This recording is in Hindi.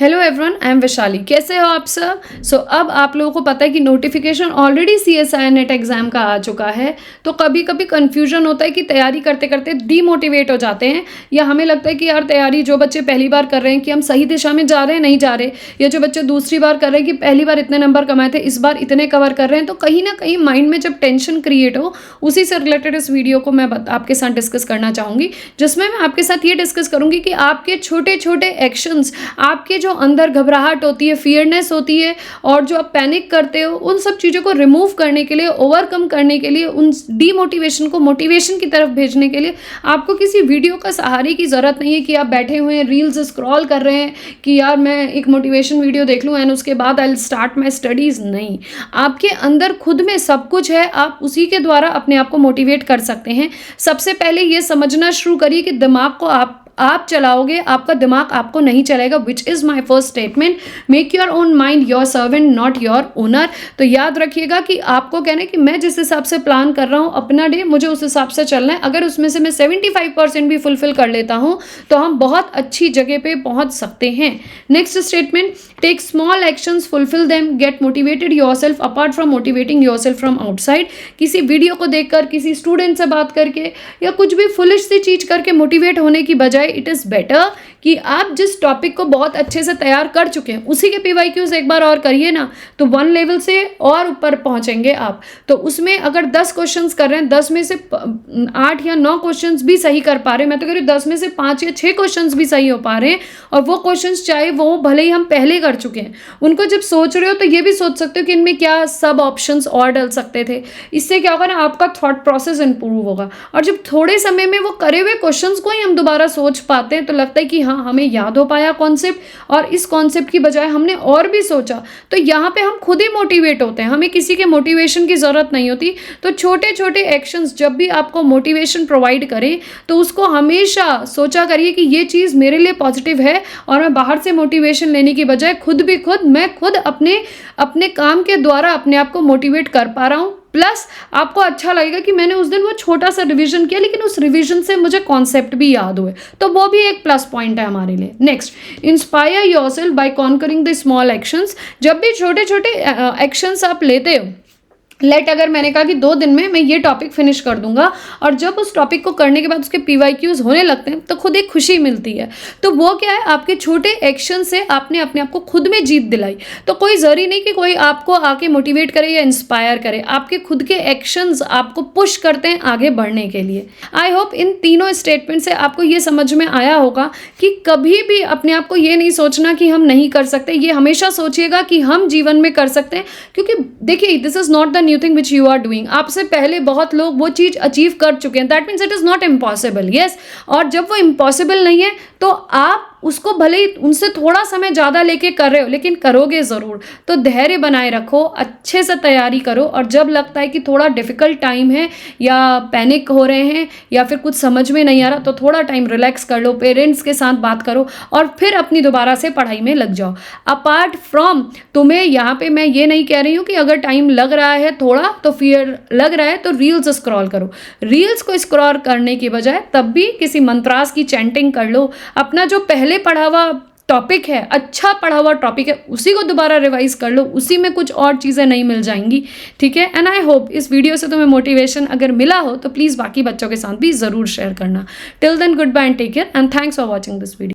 Hello everyone, I am Vaishali. कैसे हो आप सब? अब आप लोगों को पता है कि notification already CSIR net exam का आ चुका है। तो कभी कभी कन्फ्यूजन होता है कि तैयारी करते करते डीमोटिवेट हो जाते हैं, या हमें लगता है कि यार तैयारी जो बच्चे पहली बार कर रहे हैं कि हम सही दिशा में जा रहे हैं, नहीं जा रहे, या जो बच्चे दूसरी बार कर रहे हैं कि पहली बार इतने नंबर कमाए थे, इस बार इतने कवर कर रहे हैं। तो कहीं ना कहीं माइंड में जब टेंशन क्रिएट हो, उसी से रिलेटेड इस वीडियो को मैं आपके साथ डिस्कस करना चाहूँगी, जिसमें मैं आपके साथ ये डिस्कस करूँगी कि आपके छोटे छोटे एक्शंस, आपके जो अंदर घबराहट होती है, फियरनेस होती है, और जो आप पैनिक करते हो, उन सब चीज़ों को रिमूव करने के लिए, ओवरकम करने के लिए, उन डीमोटिवेशन को मोटिवेशन की तरफ भेजने के लिए आपको किसी वीडियो का सहारे की ज़रूरत नहीं है कि आप बैठे हुए हैं, रील्स स्क्रॉल कर रहे हैं कि यार मैं एक मोटिवेशन वीडियो देख लूँ एंड उसके बाद I will start my studies. नहीं, आपके अंदर खुद में सब कुछ है, आप उसी के द्वारा अपने आप को मोटिवेट कर सकते हैं। सबसे पहले ये समझना शुरू करिए कि दिमाग को आप चलाओगे, आपका दिमाग आपको नहीं चलाएगा, which is my first statement. Make your own mind your servant, not your owner. तो याद रखिएगा कि आपको कहना है कि मैं जिस हिसाब से प्लान कर रहा हूँ अपना डे, मुझे उस हिसाब से चलना है। अगर उसमें से मैं 75% भी फुलफिल कर लेता हूँ तो हम बहुत अच्छी जगह पे पहुँच सकते हैं। Next statement, take small actions, fulfil them, get motivated yourself apart from motivating yourself from outside. किसी वीडियो को देखकर, किसी स्टूडेंट से बात करके, या कुछ भी फुलिश सी चीज़ करके मोटिवेट होने की बजाय इट इज़ बेटर कि आप जिस टॉपिक को बहुत अच्छे से तैयार कर चुके हैं उसी के PYQs एक बार और करिए ना, तो 1 लेवल से और ऊपर पहुंचेंगे आप। तो उसमें अगर 10 क्वेश्चंस कर रहे हैं, 10 में से 8 या 9 क्वेश्चंस भी सही कर पा रहे हैं, मैं तो कह रही हूँ 10 में से 5 या 6 क्वेश्चंस भी सही हो पा रहे हैं, और वो क्वेश्चंस चाहे वो भले ही हम पहले कर चुके हैं, उनको जब सोच रहे हो तो ये भी सोच सकते हो कि इनमें क्या सब ऑप्शंस और डल सकते थे। इससे क्या होगा ना, आपका थॉट प्रोसेस इंप्रूव होगा, और जब थोड़े समय में वो करे हुए क्वेश्चंस को ही हम दोबारा सोच पाते हैं तो लगता है कि हाँ, हमें याद हो पाया कॉन्सेप्ट, और इस कॉन्सेप्ट की बजाय हमने और भी सोचा। तो यहाँ पे हम खुद ही मोटिवेट होते हैं, हमें किसी के मोटिवेशन की ज़रूरत नहीं होती। तो छोटे छोटे एक्शंस जब भी आपको मोटिवेशन प्रोवाइड करें तो उसको हमेशा सोचा करिए कि ये चीज़ मेरे लिए पॉजिटिव है, और मैं बाहर से मोटिवेशन लेने की बजाय मैं खुद अपने काम के द्वारा अपने आप को मोटिवेट कर पा रहा हूँ। प्लस आपको अच्छा लगेगा कि मैंने उस दिन वो छोटा सा रिवीजन किया, लेकिन उस रिवीजन से मुझे कॉन्सेप्ट भी याद हुए, तो वो भी एक प्लस पॉइंट है हमारे लिए। Next, inspire yourself by conquering the small actions. जब भी छोटे छोटे एक्शंस आप लेते हो, अगर मैंने कहा कि 2 दिन में मैं ये टॉपिक फिनिश कर दूंगा, और जब उस टॉपिक को करने के बाद उसके PYQs होने लगते हैं तो खुद एक खुशी मिलती है। तो वो क्या है, आपके छोटे एक्शन से आपने अपने आप को खुद में जीत दिलाई। तो कोई ज़रूरी नहीं कि कोई आपको आके मोटिवेट करे या इंस्पायर करे, आपके खुद के एक्शंस आपको पुश करते हैं आगे बढ़ने के लिए। आई होप इन तीनों स्टेटमेंट से आपको ये समझ में आया होगा कि कभी भी अपने आप को ये नहीं सोचना कि हम नहीं कर सकते, ये हमेशा सोचिएगा कि हम जीवन में कर सकते हैं। क्योंकि देखिए, this is not the new thing which you are doing. आपसे पहले बहुत लोग वो चीज अचीव कर चुके हैं, that means it is not impossible. Yes, और जब वो इम्पॉसिबल नहीं है तो आप उसको भले ही उनसे थोड़ा समय ज़्यादा लेके कर रहे हो, लेकिन करोगे ज़रूर। तो धैर्य बनाए रखो, अच्छे से तैयारी करो, और जब लगता है कि थोड़ा डिफ़िकल्ट टाइम है या पैनिक हो रहे हैं या फिर कुछ समझ में नहीं आ रहा, तो थोड़ा टाइम रिलैक्स कर लो, पेरेंट्स के साथ बात करो, और फिर अपनी दोबारा से पढ़ाई में लग जाओ। अपार्ट फ्रॉम, तुम्हें यहाँ पे मैं ये नहीं कह रही हूँ कि अगर टाइम लग रहा है थोड़ा, तो फिर लग रहा है तो रील्स स्क्रॉल करो। रील्स को स्क्रॉल करने की बजाय तब भी किसी मंत्रास की चैंटिंग कर लो, अपना जो पहले पढ़ा हुआ टॉपिक है, अच्छा पढ़ा हुआ टॉपिक है, उसी को दोबारा रिवाइज कर लो, उसी में कुछ और चीज़ें नहीं मिल जाएंगी। ठीक है, एंड आई होप इस वीडियो से तुम्हें मोटिवेशन अगर मिला हो तो प्लीज़ बाकी बच्चों के साथ भी ज़रूर शेयर करना। Till then, goodbye and take care, and thanks for watching this video.